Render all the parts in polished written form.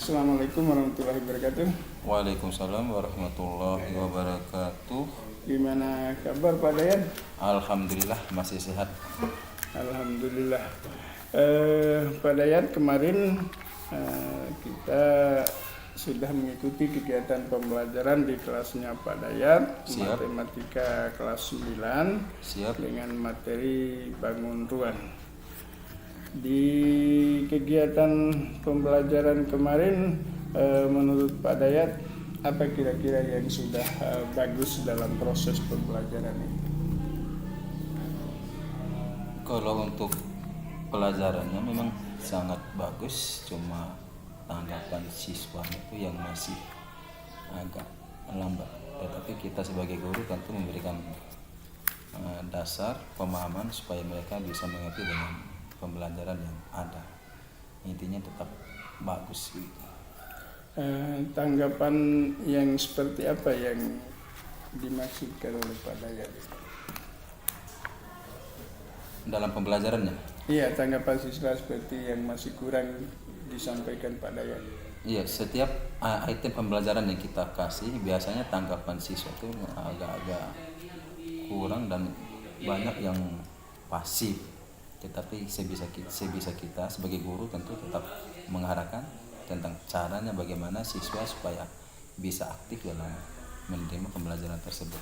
Assalamualaikum warahmatullahi wabarakatuh. Waalaikumsalam warahmatullahi wabarakatuh. Gimana kabar Pak Dayan? Alhamdulillah masih sehat. Alhamdulillah. Pak Dayan, kemarin kita sudah mengikuti kegiatan pembelajaran di kelasnya Pak Dayat. Siap. Matematika kelas 9. Siap. Dengan materi bangun ruang. Di kegiatan pembelajaran kemarin, menurut Pak Dayat, apa kira-kira yang sudah bagus dalam proses pembelajaran ini? Kalau untuk pelajarannya memang sangat bagus, cuma tanggapan siswa itu yang masih agak lambat. Tetapi kita sebagai guru tentu memberikan dasar pemahaman supaya mereka bisa mengerti dengan pembelajaran yang ada. Intinya tetap bagus gitu. Tanggapan yang seperti apa yang dimaksudkan oleh Pak Dayat? Dalam pembelajarannya? Iya, tanggapan siswa seperti yang masih kurang disampaikan Pak Dayat. Iya, setiap item pembelajaran yang kita kasih biasanya tanggapan siswa itu agak-agak kurang dan banyak yang pasif. Tetapi sebisa kita sebagai guru tentu tetap mengarahkan tentang caranya bagaimana siswa supaya bisa aktif dalam menerima pembelajaran tersebut.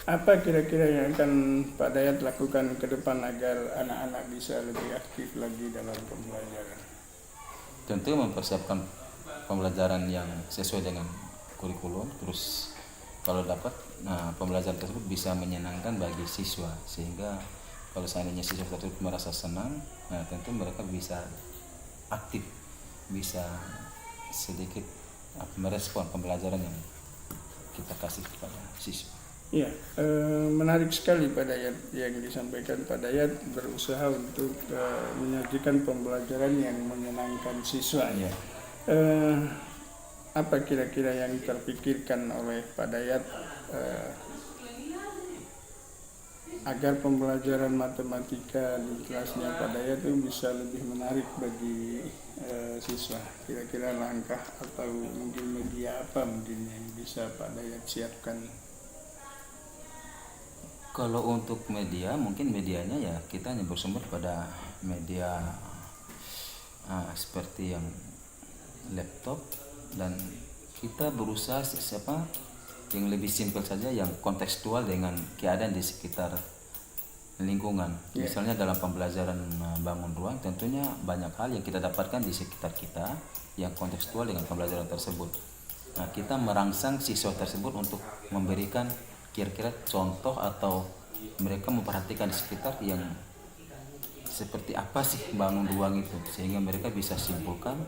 Apa kira-kira yang akan Pak Dayat lakukan ke depan agar anak-anak bisa lebih aktif lagi dalam pembelajaran? Tentu mempersiapkan pembelajaran yang sesuai dengan kurikulum, terus kalau dapat pembelajaran tersebut bisa menyenangkan bagi siswa, sehingga kalau seandainya siswa tersebut merasa senang, tentu mereka bisa aktif, bisa sedikit merespon pembelajaran yang kita kasih kepada siswa. Ya, menarik sekali Pak Dayat yang disampaikan. Pak Dayat berusaha untuk menyajikan pembelajaran yang menyenangkan siswa. Ya. Apa kira-kira yang terpikirkan oleh Pak Dayat agar pembelajaran matematika di kelasnya Pak Dayat itu bisa lebih menarik bagi siswa? Kira-kira langkah atau mungkin media apa mungkin yang bisa Pak Dayat siapkan? Kalau untuk media, mungkin medianya ya kita hanya bersumber pada media seperti yang laptop, dan kita berusaha yang lebih simpel saja, yang kontekstual dengan keadaan di sekitar lingkungan. Misalnya dalam pembelajaran bangun ruang, tentunya banyak hal yang kita dapatkan di sekitar kita yang kontekstual dengan pembelajaran tersebut. Nah, kita merangsang siswa tersebut untuk memberikan kira-kira contoh atau mereka memperhatikan di sekitar yang seperti apa sih bangun ruang itu, sehingga mereka bisa simpulkan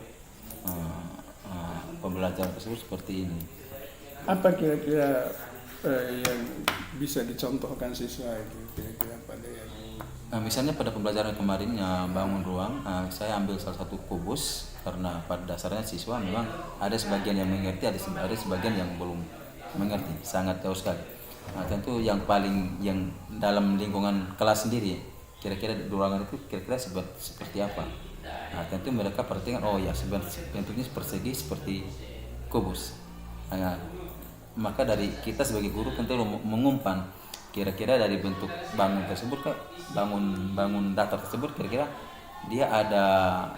pembelajaran tersebut seperti ini. Apa kira-kira yang bisa dicontohkan siswa itu kira-kira pada yang? Nah, misalnya pada pembelajaran kemarin bangun ruang, saya ambil salah satu kubus karena pada dasarnya siswa memang ada sebagian yang mengerti, ada sebagian yang belum mengerti, sangat jauh sekali. Nah, tentu yang dalam lingkungan kelas sendiri, kira-kira ruangan itu kira-kira seperti apa. Nah, tentu mereka perhatikan, oh ya bentuknya persegi seperti kubus. Nah, maka dari kita sebagai guru tentu mengumpan kira-kira dari bentuk bangun tersebut, bangun datar tersebut kira-kira dia ada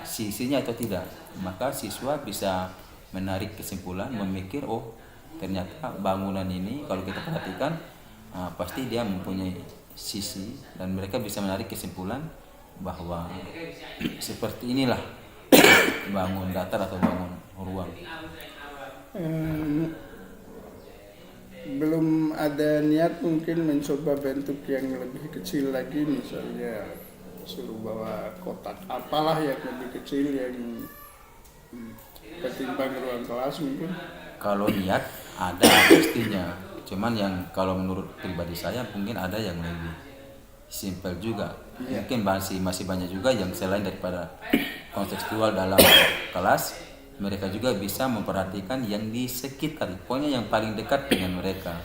sisinya atau tidak. Maka siswa bisa menarik kesimpulan, memikir, oh ternyata bangunan ini kalau kita perhatikan pasti dia mempunyai sisi, dan mereka bisa menarik kesimpulan bahwa seperti inilah bangun datar atau bangun ruang. Belum ada niat mungkin mencoba bentuk yang lebih kecil lagi, misalnya suruh bawa kotak apalah yang lebih kecil yang ketimbang ruang kelas mungkin? Kalau niat ada pastinya, cuman yang kalau menurut pribadi saya mungkin ada yang lebih simpel juga. Mungkin masih banyak juga yang selain daripada kontekstual dalam kelas, mereka juga bisa memperhatikan yang di sekitar, pokoknya yang paling dekat dengan mereka.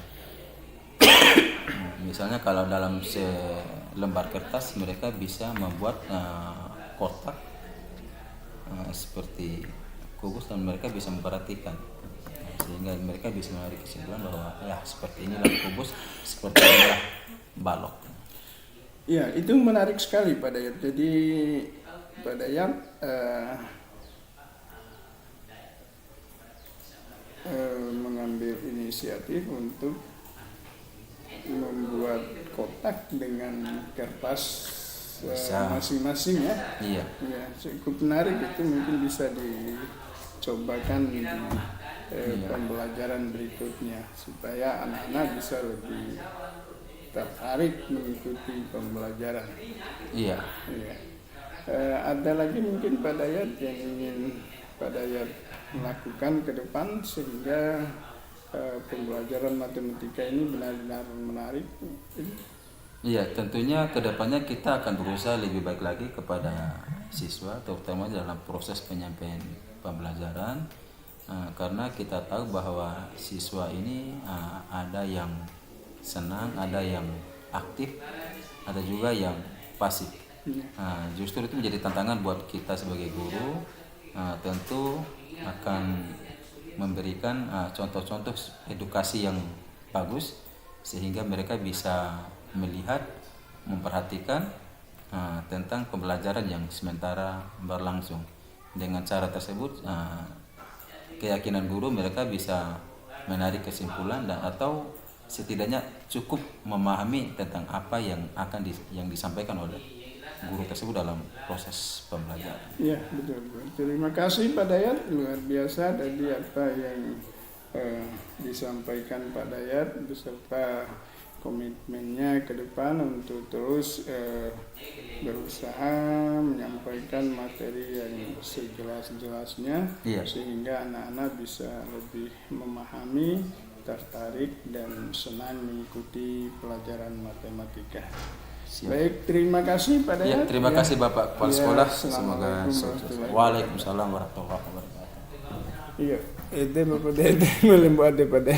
Misalnya kalau dalam selembar kertas mereka bisa membuat kotak seperti kubus dan mereka bisa memperhatikan. Sehingga mereka bisa menarik kesimpulan bahwa ya seperti inilah kubus, seperti inilah balok. Ya, itu menarik sekali Pak Dayat. Jadi Pak Dayat mengambil inisiatif untuk membuat kotak dengan kertas masing-masing ya. Iya. Ya, cukup menarik, itu mungkin bisa dicobakan di pembelajaran berikutnya supaya anak-anak bisa lebih tertarik mengikuti pembelajaran. Iya. Ya. Ada lagi mungkin Pak Dayat yang ingin Pak Dayat melakukan ke depan sehingga pembelajaran matematika ini benar-benar menarik. Iya, tentunya kedepannya kita akan berusaha lebih baik lagi kepada siswa, terutama dalam proses penyampaian pembelajaran, karena kita tahu bahwa siswa ini ada yang senang, ada yang aktif, ada juga yang pasif. Justru itu menjadi tantangan buat kita sebagai guru, tentu akan memberikan contoh-contoh edukasi yang bagus sehingga mereka bisa melihat, memperhatikan tentang pembelajaran yang sementara berlangsung. Dengan cara tersebut keyakinan guru mereka bisa menarik kesimpulan dan atau setidaknya cukup memahami tentang apa yang akan yang disampaikan oleh guru tersebut dalam proses pembelajaran. Ya, betul. Terima kasih Pak Dayat, luar biasa tadi apa yang disampaikan Pak Dayat beserta komitmennya ke depan untuk terus berusaha menyampaikan materi yang sejelas-jelasnya, sehingga anak-anak bisa lebih memahami, tertarik dan senang mengikuti pelajaran matematika. Siap. Baik, terima kasih Pak Dayat. Ya, terima kasih Bapak Kepala Sekolah. Semoga Waalaikumsalam warahmatullahi wabarakatuh. Iya, itu Bapak Dayat melembuat daripada